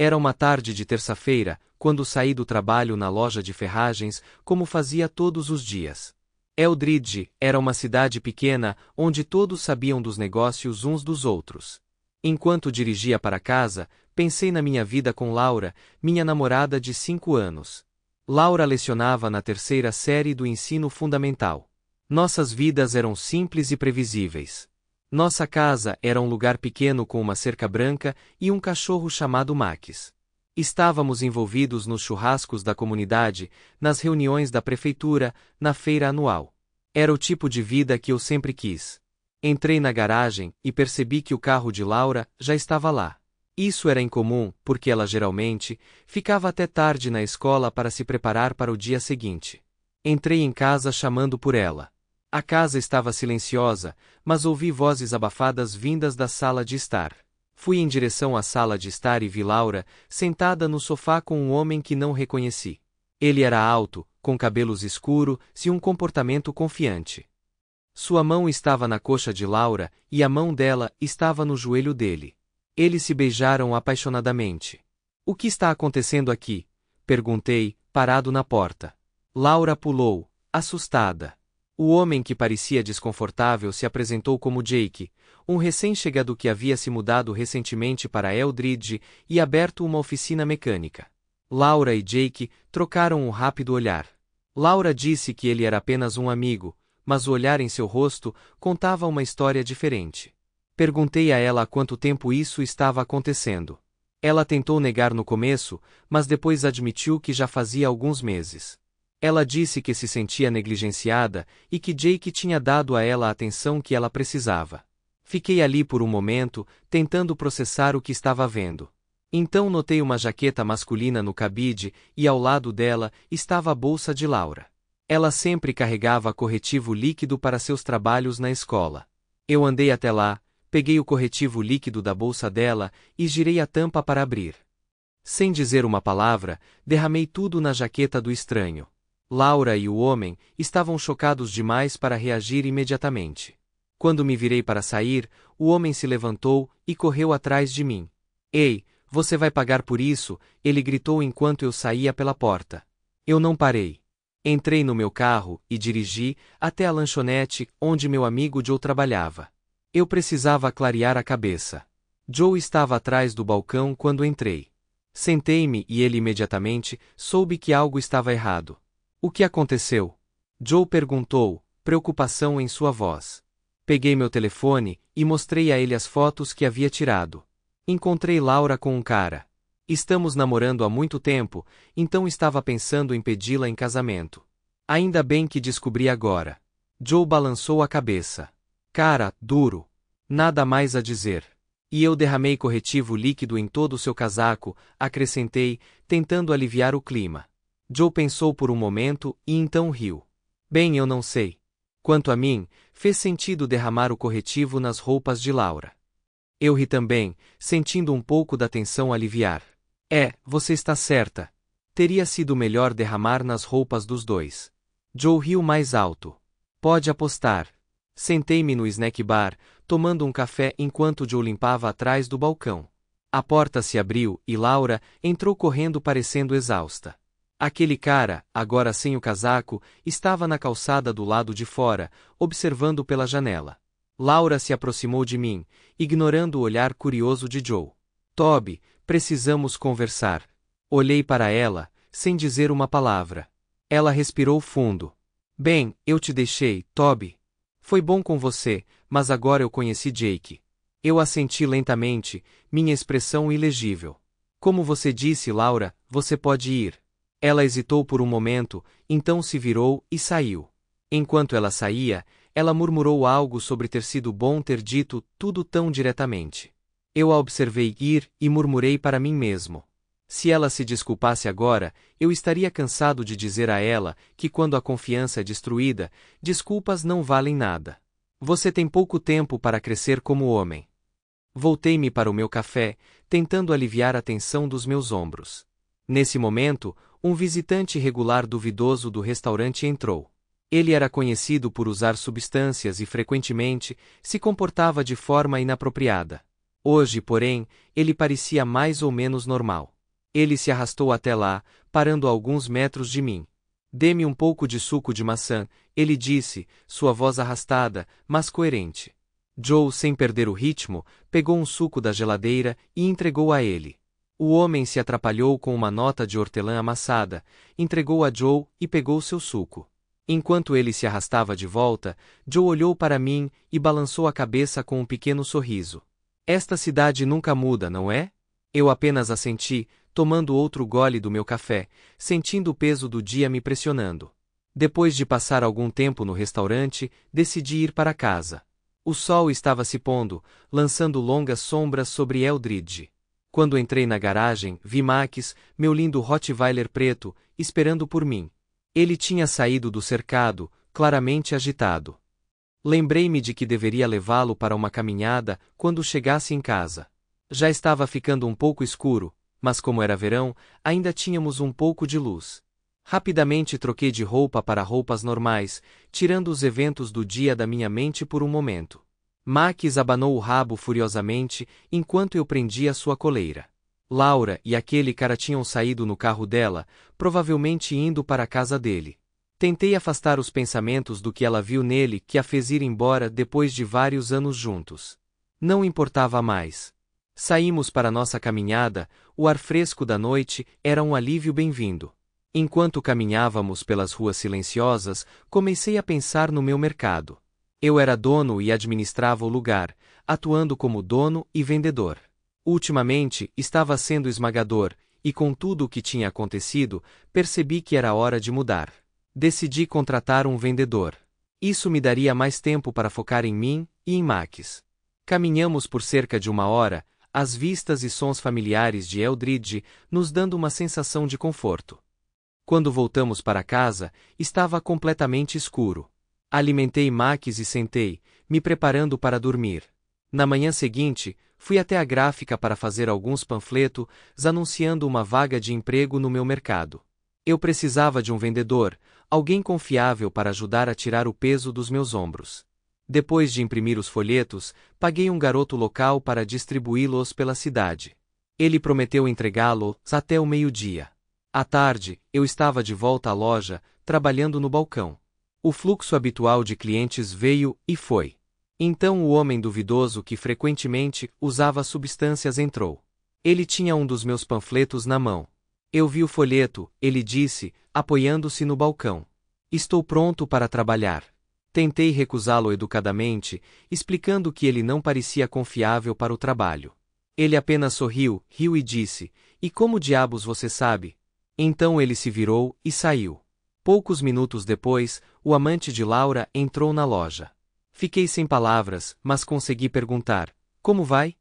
Era uma tarde de terça-feira, quando saí do trabalho na loja de ferragens, como fazia todos os dias. Eldridge era uma cidade pequena, onde todos sabiam dos negócios uns dos outros. Enquanto dirigia para casa, pensei na minha vida com Laura, minha namorada de 5 anos. Laura lecionava na terceira série do ensino fundamental. Nossas vidas eram simples e previsíveis. Nossa casa era um lugar pequeno com uma cerca branca e um cachorro chamado Max. Estávamos envolvidos nos churrascos da comunidade, nas reuniões da prefeitura, na feira anual. Era o tipo de vida que eu sempre quis. Entrei na garagem e percebi que o carro de Laura já estava lá. Isso era incomum, porque ela geralmente ficava até tarde na escola para se preparar para o dia seguinte. Entrei em casa chamando por ela. A casa estava silenciosa, mas ouvi vozes abafadas vindas da sala de estar. Fui em direção à sala de estar e vi Laura, sentada no sofá com um homem que não reconheci. Ele era alto, com cabelos escuros e um comportamento confiante. Sua mão estava na coxa de Laura e a mão dela estava no joelho dele. Eles se beijaram apaixonadamente. O que está acontecendo aqui? Perguntei, parado na porta. Laura pulou, assustada. O homem que parecia desconfortável se apresentou como Jake, um recém-chegado que havia se mudado recentemente para Eldridge e aberto uma oficina mecânica. Laura e Jake trocaram um rápido olhar. Laura disse que ele era apenas um amigo, mas o olhar em seu rosto contava uma história diferente. Perguntei a ela há quanto tempo isso estava acontecendo. Ela tentou negar no começo, mas depois admitiu que já fazia alguns meses. Ela disse que se sentia negligenciada e que Jake tinha dado a ela a atenção que ela precisava. Fiquei ali por um momento, tentando processar o que estava vendo. Então notei uma jaqueta masculina no cabide e ao lado dela estava a bolsa de Laura. Ela sempre carregava corretivo líquido para seus trabalhos na escola. Eu andei até lá, peguei o corretivo líquido da bolsa dela e girei a tampa para abrir. Sem dizer uma palavra, derramei tudo na jaqueta do estranho. Laura e o homem estavam chocados demais para reagir imediatamente. Quando me virei para sair, o homem se levantou e correu atrás de mim. Ei, você vai pagar por isso, ele gritou enquanto eu saía pela porta. Eu não parei. Entrei no meu carro e dirigi até a lanchonete onde meu amigo Joe trabalhava. Eu precisava clarear a cabeça. Joe estava atrás do balcão quando entrei. Sentei-me e ele imediatamente soube que algo estava errado. O que aconteceu? Joe perguntou, preocupação em sua voz. Peguei meu telefone e mostrei a ele as fotos que havia tirado. Encontrei Laura com um cara. Estamos namorando há muito tempo, então estava pensando em pedi-la em casamento. Ainda bem que descobri agora. Joe balançou a cabeça. Cara, duro. Nada mais a dizer. E eu derramei corretivo líquido em todo o seu casaco, acrescentei, tentando aliviar o clima. Joe pensou por um momento e então riu. Bem, eu não sei. Quanto a mim, fez sentido derramar o corretivo nas roupas de Laura. Eu ri também, sentindo um pouco da tensão aliviar. Você está certa. Teria sido melhor derramar nas roupas dos dois. Joe riu mais alto. Pode apostar. Sentei-me no snack bar, tomando um café enquanto Joe limpava atrás do balcão. A porta se abriu e Laura entrou correndo parecendo exausta. Aquele cara, agora sem o casaco, estava na calçada do lado de fora, observando pela janela. Laura se aproximou de mim, ignorando o olhar curioso de Joe. Toby, precisamos conversar. Olhei para ela, sem dizer uma palavra. Ela respirou fundo. Bem, eu te deixei, Toby. Foi bom com você, mas agora eu conheci Jake. Eu assenti lentamente, minha expressão ilegível. Como você disse, Laura, você pode ir. Ela hesitou por um momento, então se virou e saiu. Enquanto ela saía, ela murmurou algo sobre ter sido bom ter dito tudo tão diretamente. Eu a observei ir e murmurei para mim mesmo. Se ela se desculpasse agora, eu estaria cansado de dizer a ela que quando a confiança é destruída, desculpas não valem nada. Você tem pouco tempo para crescer como homem. Voltei-me para o meu café, tentando aliviar a tensão dos meus ombros. Nesse momento, um visitante regular duvidoso do restaurante entrou. Ele era conhecido por usar substâncias e frequentemente se comportava de forma inapropriada. Hoje, porém, ele parecia mais ou menos normal. Ele se arrastou até lá, parando a alguns metros de mim. Dê-me um pouco de suco de maçã, ele disse, sua voz arrastada, mas coerente. Joe, sem perder o ritmo, pegou um suco da geladeira e entregou a ele. O homem se atrapalhou com uma nota de hortelã amassada, entregou a Joe e pegou seu suco. Enquanto ele se arrastava de volta, Joe olhou para mim e balançou a cabeça com um pequeno sorriso. Esta cidade nunca muda, não é? Eu apenas assenti, tomando outro gole do meu café, sentindo o peso do dia me pressionando. Depois de passar algum tempo no restaurante, decidi ir para casa. O sol estava se pondo, lançando longas sombras sobre Eldridge. Quando entrei na garagem, vi Max, meu lindo Rottweiler preto, esperando por mim. Ele tinha saído do cercado, claramente agitado. Lembrei-me de que deveria levá-lo para uma caminhada quando chegasse em casa. Já estava ficando um pouco escuro, mas como era verão, ainda tínhamos um pouco de luz. Rapidamente troquei de roupa para roupas normais, tirando os eventos do dia da minha mente por um momento. Max abanou o rabo furiosamente enquanto eu prendia sua coleira. Laura e aquele cara tinham saído no carro dela, provavelmente indo para a casa dele. Tentei afastar os pensamentos do que ela viu nele que a fez ir embora depois de vários anos juntos. Não importava mais. Saímos para nossa caminhada, o ar fresco da noite era um alívio bem-vindo. Enquanto caminhávamos pelas ruas silenciosas, comecei a pensar no meu mercado. Eu era dono e administrava o lugar, atuando como dono e vendedor. Ultimamente, estava sendo esmagador, e com tudo o que tinha acontecido, percebi que era hora de mudar. Decidi contratar um vendedor. Isso me daria mais tempo para focar em mim e em Max. Caminhamos por cerca de 1 hora, as vistas e sons familiares de Eldridge nos dando uma sensação de conforto. Quando voltamos para casa, estava completamente escuro. Alimentei Max e sentei, me preparando para dormir. Na manhã seguinte, fui até a gráfica para fazer alguns panfletos anunciando uma vaga de emprego no meu mercado. Eu precisava de um vendedor, alguém confiável para ajudar a tirar o peso dos meus ombros. Depois de imprimir os folhetos, paguei um garoto local para distribuí-los pela cidade. Ele prometeu entregá-los até o meio-dia. À tarde, eu estava de volta à loja, trabalhando no balcão. O fluxo habitual de clientes veio e foi. Então o homem duvidoso que frequentemente usava substâncias entrou. Ele tinha um dos meus panfletos na mão. Eu vi o folheto, ele disse, apoiando-se no balcão. Estou pronto para trabalhar. Tentei recusá-lo educadamente, explicando que ele não parecia confiável para o trabalho. Ele apenas sorriu, riu e disse, e como diabos você sabe? Então ele se virou e saiu. Poucos minutos depois, o amante de Laura entrou na loja. Fiquei sem palavras, mas consegui perguntar, como vai?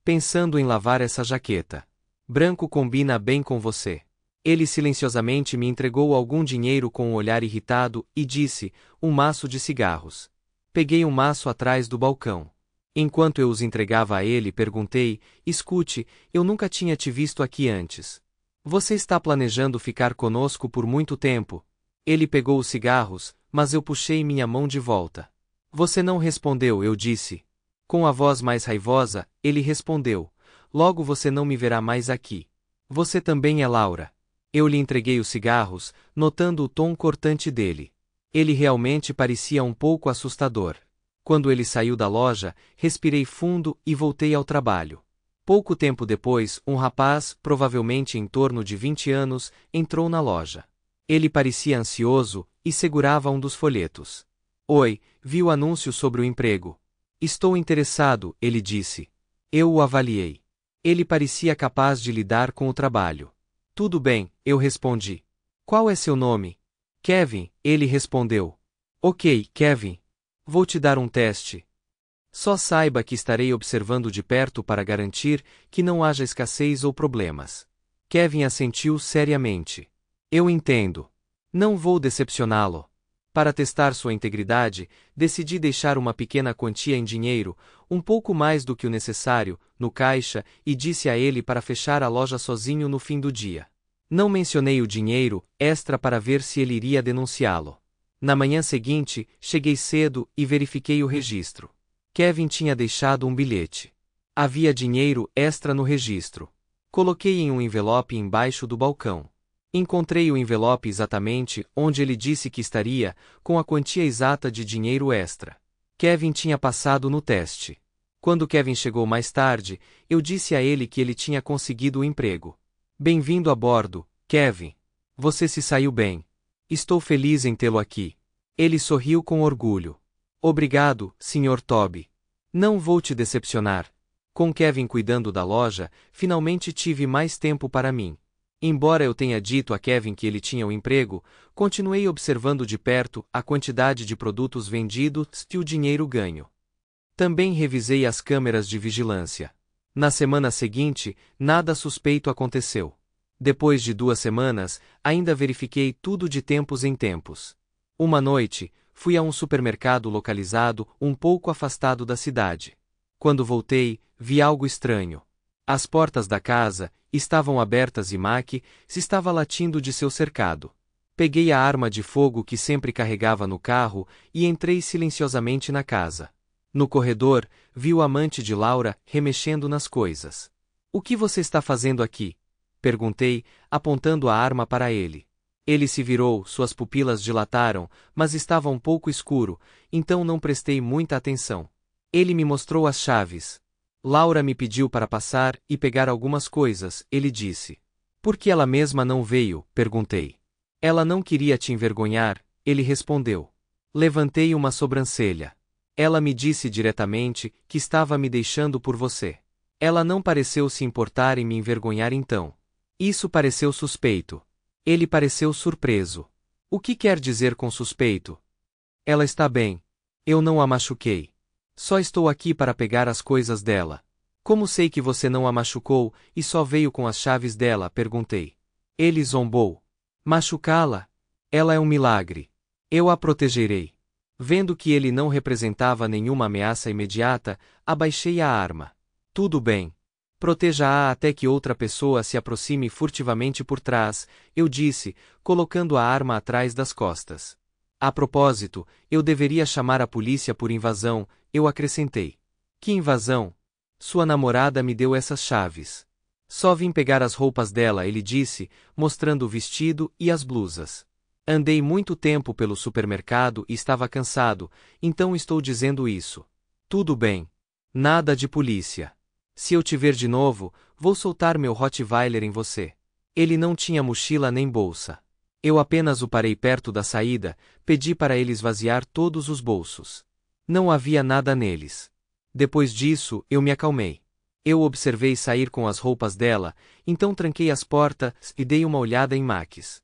Pensando em lavar essa jaqueta. Branco combina bem com você. Ele silenciosamente me entregou algum dinheiro com um olhar irritado e disse, um maço de cigarros. Peguei um maço atrás do balcão. Enquanto eu os entregava a ele, perguntei, escute, eu nunca tinha te visto aqui antes. Você está planejando ficar conosco por muito tempo? Ele pegou os cigarros, mas eu puxei minha mão de volta. Você não respondeu, eu disse. Com a voz mais raivosa, ele respondeu, logo você não me verá mais aqui. Você também é Laura. Eu lhe entreguei os cigarros, notando o tom cortante dele. Ele realmente parecia um pouco assustador. Quando ele saiu da loja, respirei fundo e voltei ao trabalho. Pouco tempo depois, um rapaz, provavelmente em torno de 20 anos, entrou na loja. Ele parecia ansioso e segurava um dos folhetos. Oi, vi o anúncio sobre o emprego. Estou interessado, ele disse. Eu o avaliei. Ele parecia capaz de lidar com o trabalho. Tudo bem, eu respondi. Qual é seu nome? Kevin, ele respondeu. Ok, Kevin. Vou te dar um teste. Só saiba que estarei observando de perto para garantir que não haja escassez ou problemas. Kevin assentiu seriamente. Eu entendo. Não vou decepcioná-lo. Para testar sua integridade, decidi deixar uma pequena quantia em dinheiro, um pouco mais do que o necessário, no caixa, e disse a ele para fechar a loja sozinho no fim do dia. Não mencionei o dinheiro extra para ver se ele iria denunciá-lo. Na manhã seguinte, cheguei cedo e verifiquei o registro. Kevin tinha deixado um bilhete. Havia dinheiro extra no registro. Coloquei em um envelope embaixo do balcão. Encontrei o envelope exatamente onde ele disse que estaria, com a quantia exata de dinheiro extra. Kevin tinha passado no teste. Quando Kevin chegou mais tarde, eu disse a ele que ele tinha conseguido o emprego. Bem-vindo a bordo, Kevin. Você se saiu bem. Estou feliz em tê-lo aqui. Ele sorriu com orgulho. Obrigado, Sr. Toby. Não vou te decepcionar. Com Kevin cuidando da loja, finalmente tive mais tempo para mim. Embora eu tenha dito a Kevin que ele tinha o emprego, continuei observando de perto a quantidade de produtos vendidos e o dinheiro ganho. Também revisei as câmeras de vigilância. Na semana seguinte, nada suspeito aconteceu. Depois de 2 semanas, ainda verifiquei tudo de tempos em tempos. Uma noite, fui a um supermercado localizado um pouco afastado da cidade. Quando voltei, vi algo estranho. As portas da casa estavam abertas e Mac se estava latindo de seu cercado. Peguei a arma de fogo que sempre carregava no carro e entrei silenciosamente na casa. No corredor, vi o amante de Laura remexendo nas coisas. O que você está fazendo aqui? Perguntei, apontando a arma para ele. Ele se virou, suas pupilas dilataram, mas estava um pouco escuro, então não prestei muita atenção. Ele me mostrou as chaves. Laura me pediu para passar e pegar algumas coisas, ele disse. Por que ela mesma não veio? Perguntei. Ela não queria te envergonhar, ele respondeu. Levantei uma sobrancelha. Ela me disse diretamente que estava me deixando por você. Ela não pareceu se importar em me envergonhar então. Isso pareceu suspeito. Ele pareceu surpreso. O que quer dizer com suspeito? Ela está bem. Eu não a machuquei. Só estou aqui para pegar as coisas dela. Como sei que você não a machucou e só veio com as chaves dela? Perguntei. Ele zombou. Machucá-la? Ela é um milagre. Eu a protegerei. Vendo que ele não representava nenhuma ameaça imediata, abaixei a arma. Tudo bem. Proteja-a até que outra pessoa se aproxime furtivamente por trás, eu disse, colocando a arma atrás das costas. A propósito, eu deveria chamar a polícia por invasão, eu acrescentei. Que invasão? Sua namorada me deu essas chaves. Só vim pegar as roupas dela, ele disse, mostrando o vestido e as blusas. Andei muito tempo pelo supermercado e estava cansado, então estou dizendo isso. Tudo bem. Nada de polícia. Se eu te ver de novo, vou soltar meu Rottweiler em você. Ele não tinha mochila nem bolsa. Eu apenas o parei perto da saída, pedi para ele esvaziar todos os bolsos. Não havia nada neles. Depois disso, eu me acalmei. Eu observei sair com as roupas dela, então tranquei as portas e dei uma olhada em Max.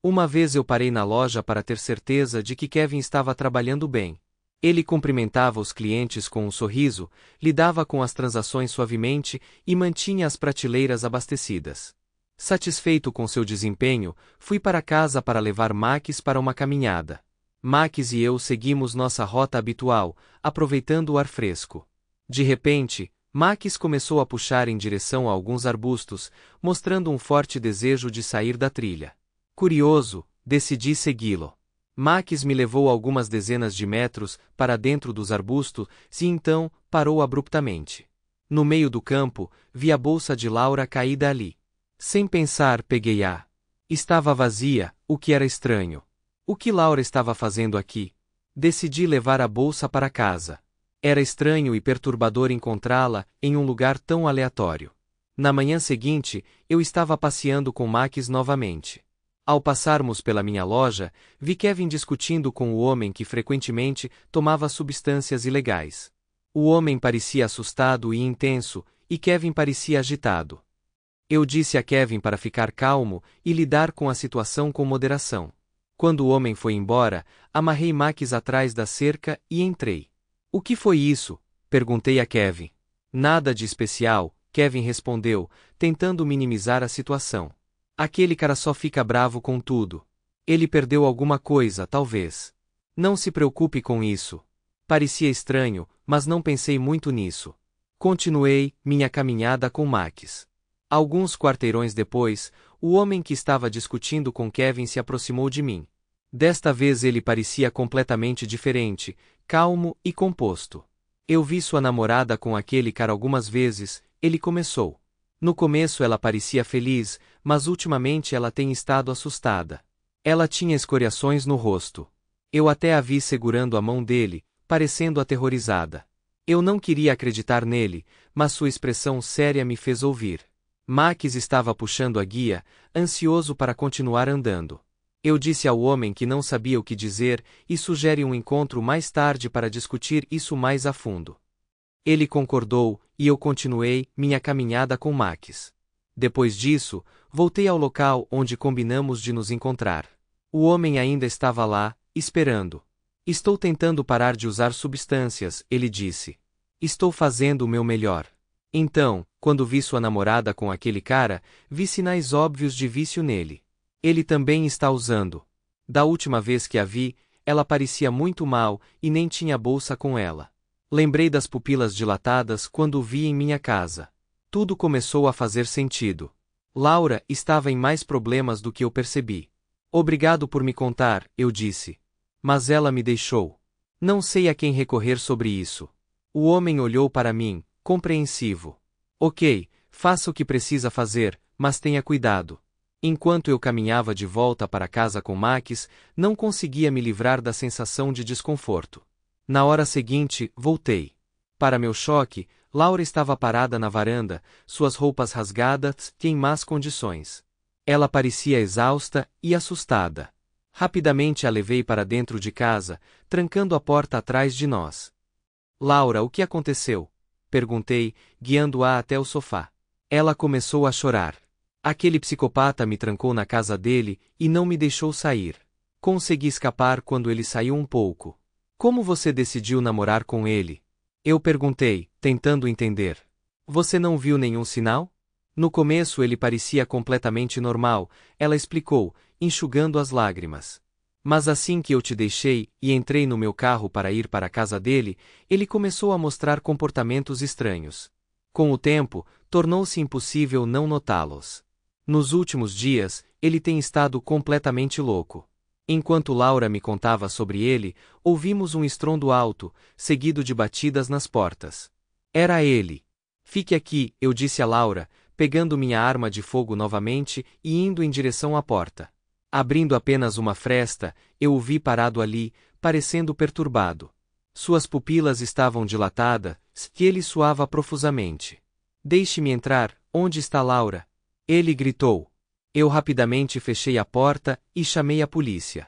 Uma vez eu parei na loja para ter certeza de que Kevin estava trabalhando bem. Ele cumprimentava os clientes com um sorriso, lidava com as transações suavemente e mantinha as prateleiras abastecidas. Satisfeito com seu desempenho, fui para casa para levar Max para uma caminhada. Max e eu seguimos nossa rota habitual, aproveitando o ar fresco. De repente, Max começou a puxar em direção a alguns arbustos, mostrando um forte desejo de sair da trilha. Curioso, decidi segui-lo. Max me levou algumas dezenas de metros para dentro dos arbustos e então parou abruptamente. No meio do campo, vi a bolsa de Laura caída ali. Sem pensar, peguei-a. Estava vazia, o que era estranho. O que Laura estava fazendo aqui? Decidi levar a bolsa para casa. Era estranho e perturbador encontrá-la em um lugar tão aleatório. Na manhã seguinte, eu estava passeando com Max novamente. Ao passarmos pela minha loja, vi Kevin discutindo com o homem que frequentemente tomava substâncias ilegais. O homem parecia assustado e intenso, e Kevin parecia agitado. Eu disse a Kevin para ficar calmo e lidar com a situação com moderação. Quando o homem foi embora, amarrei Max atrás da cerca e entrei. O que foi isso? Perguntei a Kevin. Nada de especial, Kevin respondeu, tentando minimizar a situação. Aquele cara só fica bravo com tudo. Ele perdeu alguma coisa, talvez. Não se preocupe com isso. Parecia estranho, mas não pensei muito nisso. Continuei minha caminhada com Max. Alguns quarteirões depois, o homem que estava discutindo com Kevin se aproximou de mim. Desta vez ele parecia completamente diferente, calmo e composto. Eu vi sua namorada com aquele cara algumas vezes, ele começou. No começo ela parecia feliz, mas ultimamente ela tem estado assustada. Ela tinha escoriações no rosto. Eu até a vi segurando a mão dele, parecendo aterrorizada. Eu não queria acreditar nele, mas sua expressão séria me fez ouvir. Max estava puxando a guia, ansioso para continuar andando. Eu disse ao homem que não sabia o que dizer e sugere um encontro mais tarde para discutir isso mais a fundo. Ele concordou, e eu continuei minha caminhada com Max. Depois disso, voltei ao local onde combinamos de nos encontrar. O homem ainda estava lá, esperando. Estou tentando parar de usar substâncias, ele disse. Estou fazendo o meu melhor. Então, quando vi sua namorada com aquele cara, vi sinais óbvios de vício nele. Ele também está usando. Da última vez que a vi, ela parecia muito mal e nem tinha bolsa com ela. Lembrei das pupilas dilatadas quando o vi em minha casa. Tudo começou a fazer sentido. Laura estava em mais problemas do que eu percebi. Obrigado por me contar, eu disse. Mas ela me deixou. Não sei a quem recorrer sobre isso. O homem olhou para mim, compreensivo. Ok, faça o que precisa fazer, mas tenha cuidado. Enquanto eu caminhava de volta para casa com Max, não conseguia me livrar da sensação de desconforto. Na hora seguinte, voltei. Para meu choque, Laura estava parada na varanda, suas roupas rasgadas e em más condições. Ela parecia exausta e assustada. Rapidamente a levei para dentro de casa, trancando a porta atrás de nós. Laura, o que aconteceu? Perguntei, guiando-a até o sofá. Ela começou a chorar. Aquele psicopata me trancou na casa dele e não me deixou sair. Consegui escapar quando ele saiu um pouco. Como você decidiu namorar com ele? Eu perguntei, tentando entender. Você não viu nenhum sinal? No começo ele parecia completamente normal, ela explicou, enxugando as lágrimas. Mas assim que eu te deixei e entrei no meu carro para ir para a casa dele, ele começou a mostrar comportamentos estranhos. Com o tempo, tornou-se impossível não notá-los. Nos últimos dias, ele tem estado completamente louco. Enquanto Laura me contava sobre ele, ouvimos um estrondo alto, seguido de batidas nas portas. Era ele. Fique aqui, eu disse a Laura, pegando minha arma de fogo novamente e indo em direção à porta. Abrindo apenas uma fresta, eu o vi parado ali, parecendo perturbado. Suas pupilas estavam dilatadas, e ele suava profusamente. Deixe-me entrar, onde está Laura? Ele gritou. Eu rapidamente fechei a porta e chamei a polícia.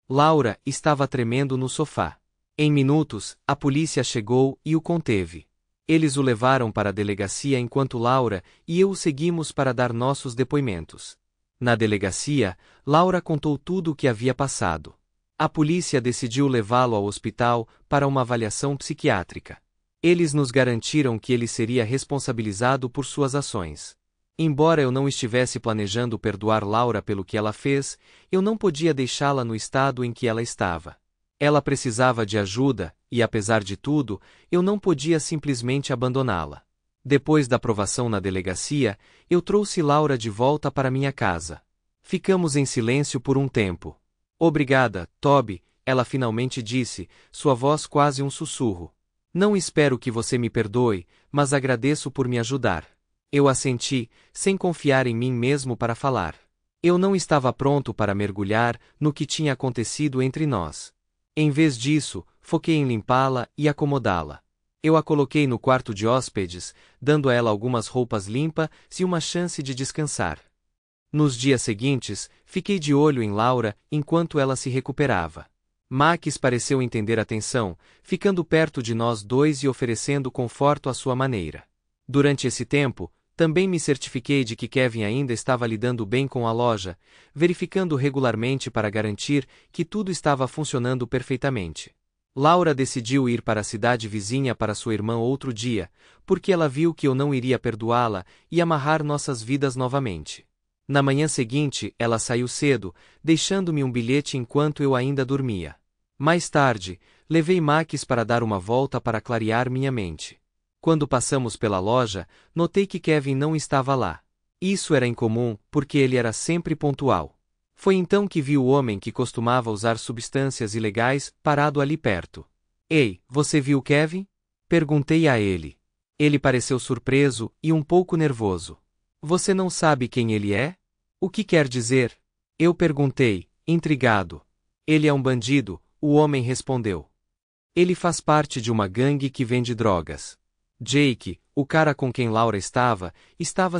Laura estava tremendo no sofá. Em minutos, a polícia chegou e o conteve. Eles o levaram para a delegacia enquanto Laura e eu o seguimos para dar nossos depoimentos. Na delegacia, Laura contou tudo o que havia passado. A polícia decidiu levá-lo ao hospital para uma avaliação psiquiátrica. Eles nos garantiram que ele seria responsabilizado por suas ações. Embora eu não estivesse planejando perdoar Laura pelo que ela fez, eu não podia deixá-la no estado em que ela estava. Ela precisava de ajuda, e apesar de tudo, eu não podia simplesmente abandoná-la. Depois da aprovação na delegacia, eu trouxe Laura de volta para minha casa. Ficamos em silêncio por um tempo. Obrigada, Toby, ela finalmente disse, sua voz quase um sussurro. Não espero que você me perdoe, mas agradeço por me ajudar. Eu assenti, sem confiar em mim mesmo para falar. Eu não estava pronto para mergulhar no que tinha acontecido entre nós. Em vez disso, foquei em limpá-la e acomodá-la. Eu a coloquei no quarto de hóspedes, dando a ela algumas roupas limpas e uma chance de descansar. Nos dias seguintes, fiquei de olho em Laura enquanto ela se recuperava. Max pareceu entender a tensão, ficando perto de nós dois e oferecendo conforto à sua maneira. Durante esse tempo, também me certifiquei de que Kevin ainda estava lidando bem com a loja, verificando regularmente para garantir que tudo estava funcionando perfeitamente. Laura decidiu ir para a cidade vizinha para sua irmã outro dia, porque ela viu que eu não iria perdoá-la e amarrar nossas vidas novamente. Na manhã seguinte, ela saiu cedo, deixando-me um bilhete enquanto eu ainda dormia. Mais tarde, levei Max para dar uma volta para clarear minha mente. Quando passamos pela loja, notei que Kevin não estava lá. Isso era incomum, porque ele era sempre pontual. Foi então que vi o homem que costumava usar substâncias ilegais parado ali perto. Ei, você viu Kevin? Perguntei a ele. Ele pareceu surpreso e um pouco nervoso. Você não sabe quem ele é? O que quer dizer? Eu perguntei, intrigado. Ele é um bandido, o homem respondeu. Ele faz parte de uma gangue que vende drogas. Jake, o cara com quem Laura estava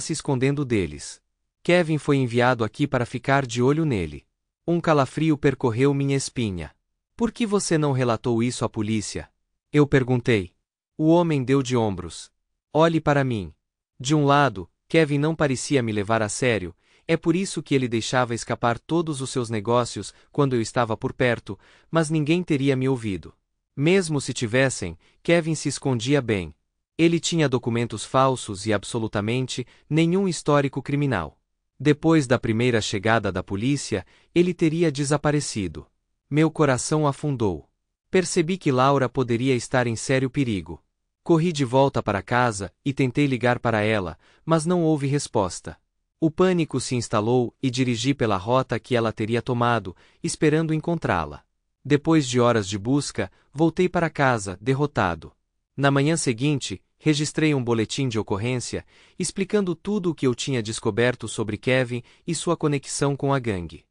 se escondendo deles. Kevin foi enviado aqui para ficar de olho nele. Um calafrio percorreu minha espinha. Por que você não relatou isso à polícia? Eu perguntei. O homem deu de ombros. Olhe para mim. De um lado, Kevin não parecia me levar a sério, é por isso que ele deixava escapar todos os seus negócios quando eu estava por perto, mas ninguém teria me ouvido. Mesmo se tivessem, Kevin se escondia bem. Ele tinha documentos falsos e absolutamente nenhum histórico criminal. Depois da primeira chegada da polícia, ele teria desaparecido. Meu coração afundou. Percebi que Laura poderia estar em sério perigo. Corri de volta para casa e tentei ligar para ela, mas não houve resposta. O pânico se instalou e dirigi pela rota que ela teria tomado, esperando encontrá-la. Depois de horas de busca, voltei para casa, derrotado. Na manhã seguinte, registrei um boletim de ocorrência, explicando tudo o que eu tinha descoberto sobre Kevin e sua conexão com a gangue.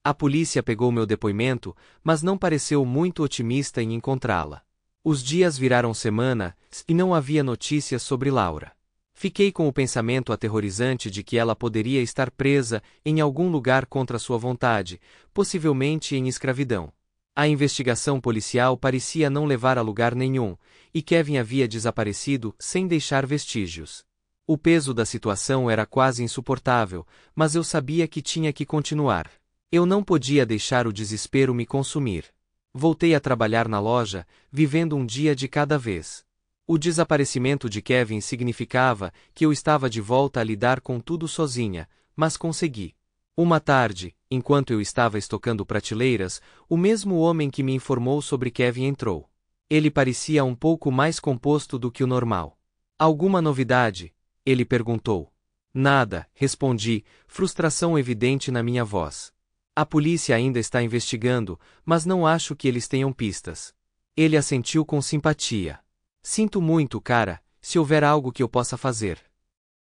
A polícia pegou meu depoimento, mas não pareceu muito otimista em encontrá-la. Os dias viraram semanas e não havia notícias sobre Laura. Fiquei com o pensamento aterrorizante de que ela poderia estar presa em algum lugar contra sua vontade, possivelmente em escravidão. A investigação policial parecia não levar a lugar nenhum, e Kevin havia desaparecido sem deixar vestígios. O peso da situação era quase insuportável, mas eu sabia que tinha que continuar. Eu não podia deixar o desespero me consumir. Voltei a trabalhar na loja, vivendo um dia de cada vez. O desaparecimento de Kevin significava que eu estava de volta a lidar com tudo sozinha, mas consegui. Uma tarde, enquanto eu estava estocando prateleiras, o mesmo homem que me informou sobre Kevin entrou. Ele parecia um pouco mais composto do que o normal. Alguma novidade? Ele perguntou. Nada, respondi, frustração evidente na minha voz. A polícia ainda está investigando, mas não acho que eles tenham pistas. Ele assentiu com simpatia. Sinto muito, cara, se houver algo que eu possa fazer.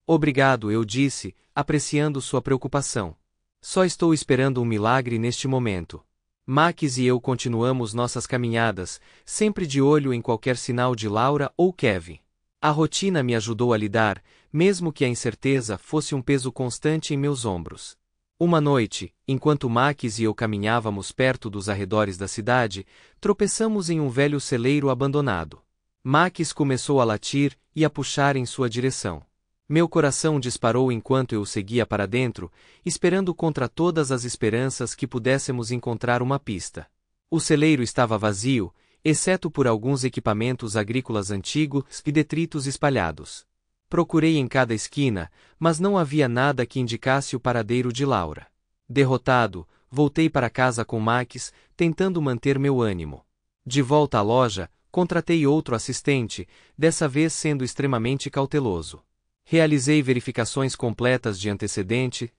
Obrigado, eu disse, apreciando sua preocupação. Só estou esperando um milagre neste momento. Max e eu continuamos nossas caminhadas, sempre de olho em qualquer sinal de Laura ou Kevin. A rotina me ajudou a lidar, mesmo que a incerteza fosse um peso constante em meus ombros. Uma noite, enquanto Max e eu caminhávamos perto dos arredores da cidade, tropeçamos em um velho celeiro abandonado. Max começou a latir e a puxar em sua direção. Meu coração disparou enquanto eu o seguia para dentro, esperando contra todas as esperanças que pudéssemos encontrar uma pista. O celeiro estava vazio, exceto por alguns equipamentos agrícolas antigos e detritos espalhados. Procurei em cada esquina, mas não havia nada que indicasse o paradeiro de Laura. Derrotado, voltei para casa com Max, tentando manter meu ânimo. De volta à loja, contratei outro assistente, dessa vez sendo extremamente cauteloso. Realizei verificações completas de antecedentes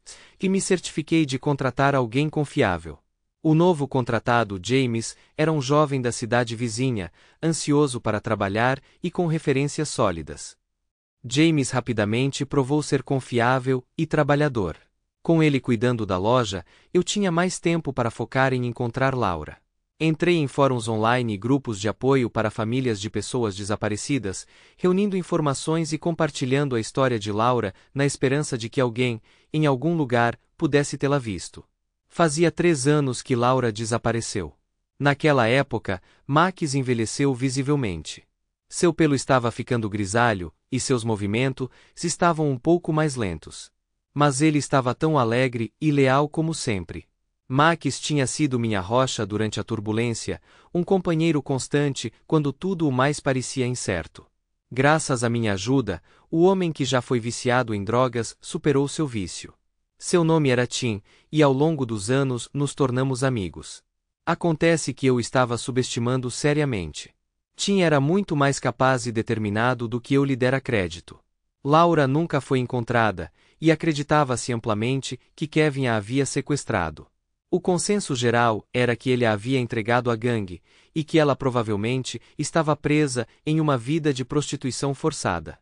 e me certifiquei de contratar alguém confiável. O novo contratado, James, era um jovem da cidade vizinha, ansioso para trabalhar e com referências sólidas. James rapidamente provou ser confiável e trabalhador. Com ele cuidando da loja, eu tinha mais tempo para focar em encontrar Laura. Entrei em fóruns online e grupos de apoio para famílias de pessoas desaparecidas, reunindo informações e compartilhando a história de Laura na esperança de que alguém, em algum lugar, pudesse tê-la visto. Fazia 3 anos que Laura desapareceu. Naquela época, Max envelheceu visivelmente. Seu pelo estava ficando grisalho, e seus movimentos estavam um pouco mais lentos. Mas ele estava tão alegre e leal como sempre. Max tinha sido minha rocha durante a turbulência, um companheiro constante quando tudo o mais parecia incerto. Graças à minha ajuda, o homem que já foi viciado em drogas superou seu vício. Seu nome era Tim, e ao longo dos anos nos tornamos amigos. Acontece que eu estava subestimando seriamente. Tim era muito mais capaz e determinado do que eu lhe dera crédito. Laura nunca foi encontrada, e acreditava-se amplamente que Kevin a havia sequestrado. O consenso geral era que ele a havia entregado à gangue, e que ela provavelmente estava presa em uma vida de prostituição forçada.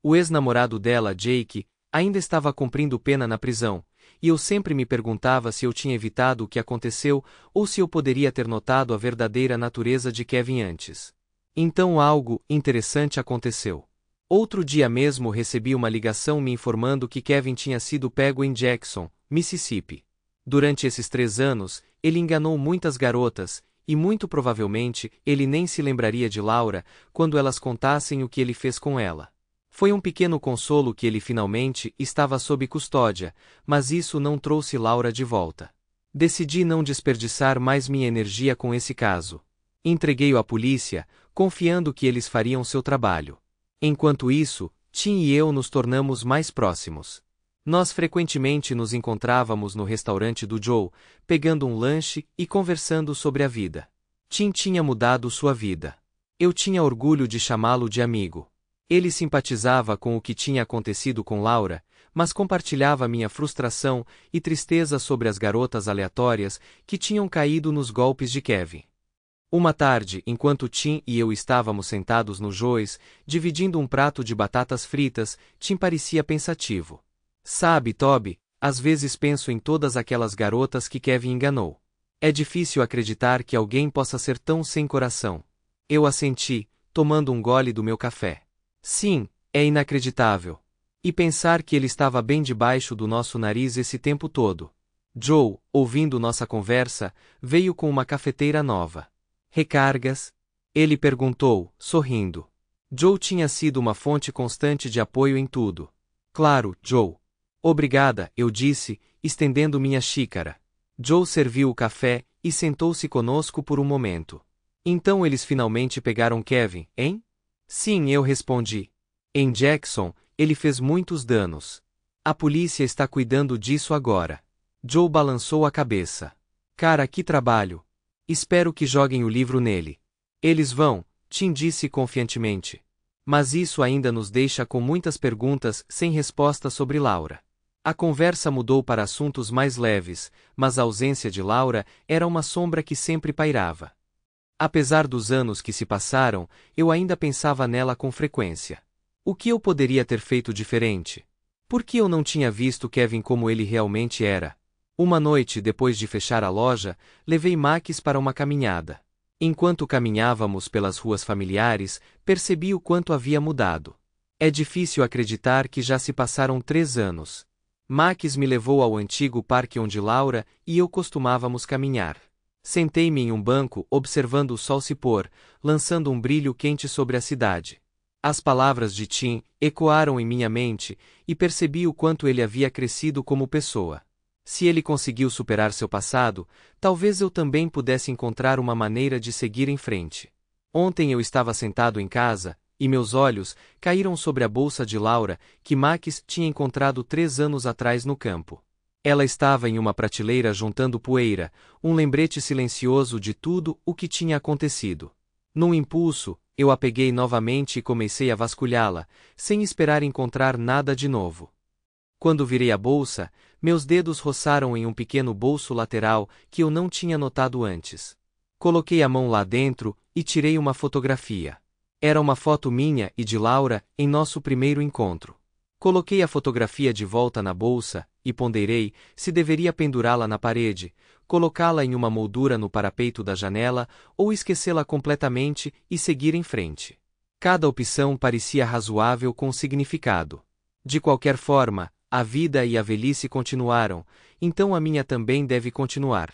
O ex-namorado dela, Jake, ainda estava cumprindo pena na prisão, e eu sempre me perguntava se eu tinha evitado o que aconteceu ou se eu poderia ter notado a verdadeira natureza de Kevin antes. Então algo interessante aconteceu. Outro dia mesmo recebi uma ligação me informando que Kevin tinha sido pego em Jackson, Mississippi. Durante esses 3 anos, ele enganou muitas garotas, e muito provavelmente ele nem se lembraria de Laura quando elas contassem o que ele fez com ela. Foi um pequeno consolo que ele finalmente estava sob custódia, mas isso não trouxe Laura de volta. Decidi não desperdiçar mais minha energia com esse caso. Entreguei-o à polícia, confiando que eles fariam seu trabalho. Enquanto isso, Tim e eu nos tornamos mais próximos. Nós frequentemente nos encontrávamos no restaurante do Joe, pegando um lanche e conversando sobre a vida. Tim tinha mudado sua vida. Eu tinha orgulho de chamá-lo de amigo. Ele simpatizava com o que tinha acontecido com Laura, mas compartilhava minha frustração e tristeza sobre as garotas aleatórias que tinham caído nos golpes de Kevin. Uma tarde, enquanto Tim e eu estávamos sentados no Joe's, dividindo um prato de batatas fritas, Tim parecia pensativo. Sabe, Toby, às vezes penso em todas aquelas garotas que Kevin enganou. É difícil acreditar que alguém possa ser tão sem coração. Eu assenti, tomando um gole do meu café. Sim, é inacreditável. E pensar que ele estava bem debaixo do nosso nariz esse tempo todo. Joe, ouvindo nossa conversa, veio com uma cafeteira nova. Recargas? Ele perguntou, sorrindo. Joe tinha sido uma fonte constante de apoio em tudo. Claro, Joe. Obrigada, eu disse, estendendo minha xícara. Joe serviu o café e sentou-se conosco por um momento. Então eles finalmente pegaram Kevin, hein? Sim, eu respondi. Em Jackson, ele fez muitos danos. A polícia está cuidando disso agora. Joe balançou a cabeça. Cara, que trabalho. Espero que joguem o livro nele. Eles vão, Tim disse confiantemente. Mas isso ainda nos deixa com muitas perguntas sem resposta sobre Laura. A conversa mudou para assuntos mais leves, mas a ausência de Laura era uma sombra que sempre pairava. Apesar dos anos que se passaram, eu ainda pensava nela com frequência. O que eu poderia ter feito diferente? Por que eu não tinha visto Kevin como ele realmente era? Uma noite depois de fechar a loja, levei Max para uma caminhada. Enquanto caminhávamos pelas ruas familiares, percebi o quanto havia mudado. É difícil acreditar que já se passaram 3 anos. Max me levou ao antigo parque onde Laura e eu costumávamos caminhar. Sentei-me em um banco observando o sol se pôr, lançando um brilho quente sobre a cidade. As palavras de Tim ecoaram em minha mente e percebi o quanto ele havia crescido como pessoa. Se ele conseguiu superar seu passado, talvez eu também pudesse encontrar uma maneira de seguir em frente. Ontem eu estava sentado em casa, e meus olhos caíram sobre a bolsa de Laura, que Max tinha encontrado 3 anos atrás no campo. Ela estava em uma prateleira juntando poeira, um lembrete silencioso de tudo o que tinha acontecido. Num impulso, eu a peguei novamente e comecei a vasculhá-la, sem esperar encontrar nada de novo. Quando virei a bolsa, meus dedos roçaram em um pequeno bolso lateral que eu não tinha notado antes. Coloquei a mão lá dentro e tirei uma fotografia. Era uma foto minha e de Laura em nosso primeiro encontro. Coloquei a fotografia de volta na bolsa e ponderei se deveria pendurá-la na parede, colocá-la em uma moldura no parapeito da janela ou esquecê-la completamente e seguir em frente. Cada opção parecia razoável com significado. De qualquer forma, a vida e a velhice continuaram, então a minha também deve continuar.